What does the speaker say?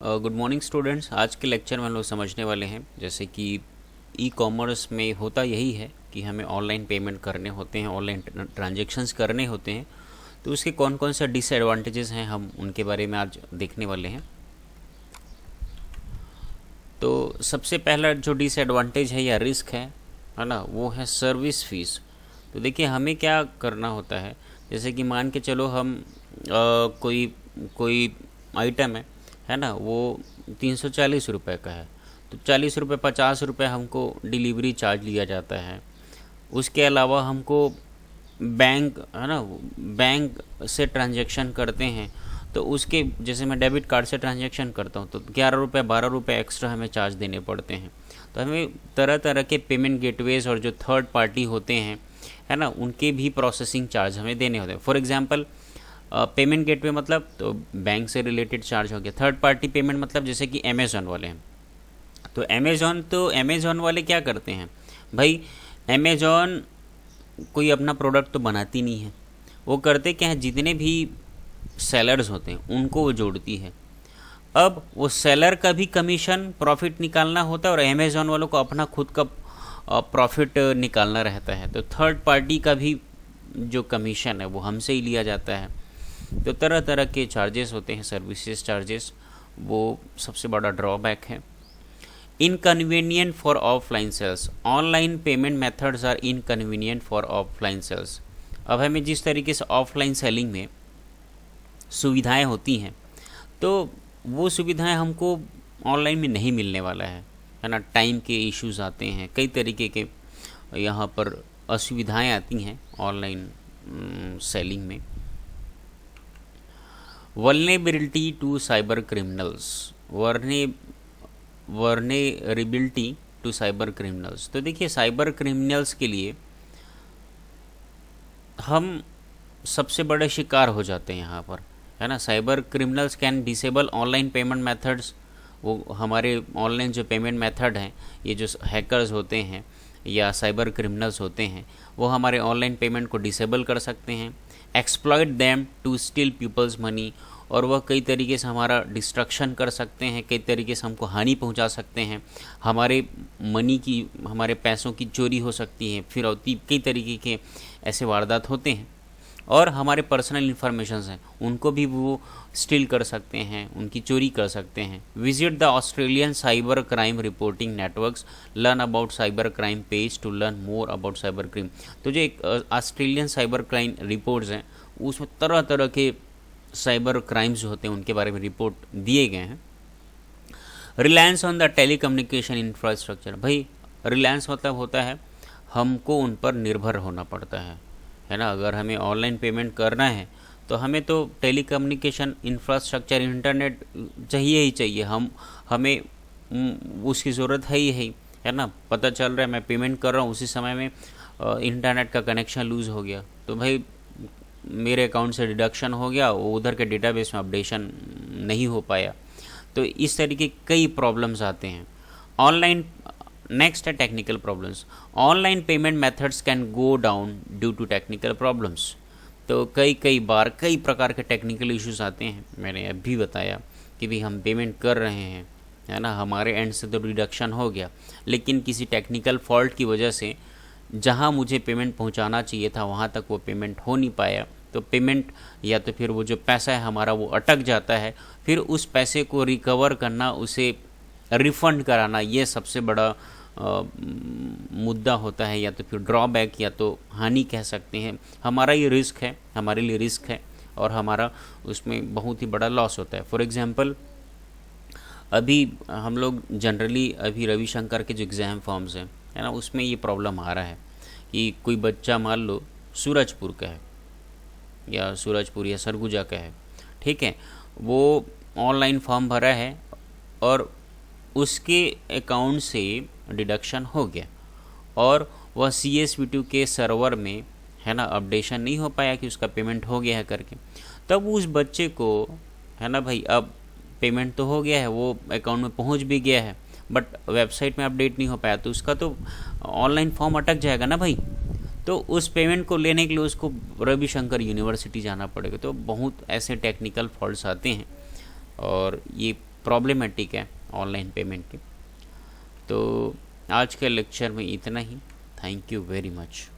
Good morning students. आज के lecture में हम लोग समझने वाले हैं जैसे कि ई कॉमर्स में होता यही है कि हमें ऑनलाइन पेमेंट करने होते हैं, ऑनलाइन ट्रांजैक्शंस करने होते हैं। तो उसके कौन कौन से डिसएडवांटेजेस हैं हम उनके बारे में आज देखने वाले हैं। तो सबसे पहला जो डिसएडवांटेज है या रिस्क है ना, वो है सर्विस फीस। तो देखिए हमें क्या करना होता है, जैसे कि मान के चलो हम कोई कोई आइटम है ना, वो 340 रुपये का है, तो 40 रुपये 50 रुपये हमको डिलीवरी चार्ज लिया जाता है। उसके अलावा हमको बैंक है ना, बैंक से ट्रांजैक्शन करते हैं तो उसके जैसे मैं डेबिट कार्ड से ट्रांजैक्शन करता हूँ तो 11 रुपये 12 रुपये एक्स्ट्रा हमें चार्ज देने पड़ते हैं। तो हमें तरह तरह के पेमेंट गेटवेज और जो थर्ड पार्टी होते हैं है ना, उनके भी प्रोसेसिंग चार्ज हमें देने होते हैं। फॉर एग्जांपल पेमेंट गेटवे मतलब तो बैंक से रिलेटेड चार्ज हो गया। थर्ड पार्टी पेमेंट मतलब जैसे कि अमेज़ॉन वाले हैं, तो अमेज़ॉन वाले क्या करते हैं भाई, अमेज़ॉन कोई अपना प्रोडक्ट तो बनाती नहीं है, वो करते क्या है, जितने भी सेलर्स होते हैं उनको वो जोड़ती है। अब वो सेलर का भी कमीशन प्रॉफिट निकालना होता है और अमेज़ॉन वालों को अपना खुद का प्रॉफिट निकालना रहता है। तो थर्ड पार्टी का भी जो कमीशन है वो हमसे ही लिया जाता है। तो तरह तरह के चार्जेस होते हैं, सर्विसेज चार्जेस, वो सबसे बड़ा ड्रॉबैक है। Inconvenient for offline sales, online payment methods are inconvenient for offline sales. अब हमें जिस तरीके से ऑफलाइन सेलिंग में सुविधाएं होती हैं तो वो सुविधाएं हमको ऑनलाइन में नहीं मिलने वाला है ना। टाइम के इश्यूज आते हैं, कई तरीके के यहाँ पर असुविधाएं आती हैं ऑनलाइन सेलिंग में। Vulnerability to cyber criminals, vulnerability to cyber criminals. तो देखिए साइबर क्रिमिनल्स के लिए हम सबसे बड़े शिकार हो जाते हैं यहाँ पर, है ना। Cyber criminals can disable online payment methods, वो हमारे ऑनलाइन जो पेमेंट मेथड हैं, ये जो हैकर्स होते हैं या साइबर क्रिमिनल्स होते हैं, वो हमारे ऑनलाइन पेमेंट को डिसेबल कर सकते हैं। Exploit them to steal people's money, और वह कई तरीके से हमारा डिस्ट्रक्शन कर सकते हैं, कई तरीके से हमको हानि पहुंचा सकते हैं, हमारे मनी की, हमारे पैसों की चोरी हो सकती है, फिरौती, कई तरीके के ऐसे वारदात होते हैं। और हमारे पर्सनल इन्फॉर्मेशंस हैं उनको भी वो स्टील कर सकते हैं, उनकी चोरी कर सकते हैं। Visit the Australian cyber crime reporting networks, learn about cyber crime page to learn more about cyber crime. तो जो एक ऑस्ट्रेलियन साइबर क्राइम रिपोर्ट्स हैं उसमें तरह तरह के साइबर क्राइम्स जो होते हैं उनके बारे में रिपोर्ट दिए गए हैं। Reliance on the telecommunication infrastructure, भाई रिलायंस मतलब होता है हमको उन पर निर्भर होना पड़ता है ना। अगर हमें ऑनलाइन पेमेंट करना है तो हमें तो टेलीकम्युनिकेशन इंफ्रास्ट्रक्चर, इंटरनेट चाहिए ही चाहिए। हमें उसकी ज़रूरत है ही है ना। पता चल रहा है मैं पेमेंट कर रहा हूँ, उसी समय में इंटरनेट का कनेक्शन लूज़ हो गया तो भाई मेरे अकाउंट से डिडक्शन हो गया, वो उधर के डेटाबेस में अपडेशन नहीं हो पाया। तो इस तरीके कई प्रॉब्लम्स आते हैं ऑनलाइन। नेक्स्ट है technical problems. Online payment methods can go down due to technical problems. तो कई बार कई प्रकार के टेक्निकल इश्यूज आते हैं। मैंने अभी बताया कि भी हम पेमेंट कर रहे हैं, है ना, हमारे एंड से तो डिडक्शन हो गया, लेकिन किसी टेक्निकल फॉल्ट की वजह से जहां मुझे पेमेंट पहुंचाना चाहिए था वहां तक वो पेमेंट हो नहीं पाया। तो पेमेंट या तो फिर वो जो पैसा है हमारा वो अटक जाता है, फिर उस पैसे को रिकवर करना, उसे रिफ़ंड कराना, ये सबसे बड़ा मुद्दा होता है, या तो फिर ड्रॉबैक या तो हानि कह सकते हैं। हमारा ये रिस्क है, हमारे लिए रिस्क है और हमारा उसमें बहुत ही बड़ा लॉस होता है। फॉर एग्जांपल अभी हम लोग जनरली अभी रविशंकर के जो एग्ज़ाम फॉर्म्स हैं है ना, उसमें ये प्रॉब्लम आ रहा है कि कोई बच्चा मान लो सूरजपुर का है या सूरजपुर या सरगुजा का है, ठीक है, वो ऑनलाइन फॉर्म भरा है और उसके अकाउंट से डिडक्शन हो गया और वह CSV2 के सर्वर में है ना अपडेशन नहीं हो पाया कि उसका पेमेंट हो गया है करके। तब उस बच्चे को है ना भाई, अब पेमेंट तो हो गया है, वो अकाउंट में पहुंच भी गया है, बट वेबसाइट में अपडेट नहीं हो पाया, तो उसका तो ऑनलाइन फॉर्म अटक जाएगा ना भाई। तो उस पेमेंट को लेने के लिए उसको रविशंकर यूनिवर्सिटी जाना पड़ेगा। तो बहुत ऐसे टेक्निकल फॉल्ट्स आते हैं और ये प्रॉब्लमेटिक है ऑनलाइन पेमेंट की। तो आज के लेक्चर में इतना ही। Thank you very much.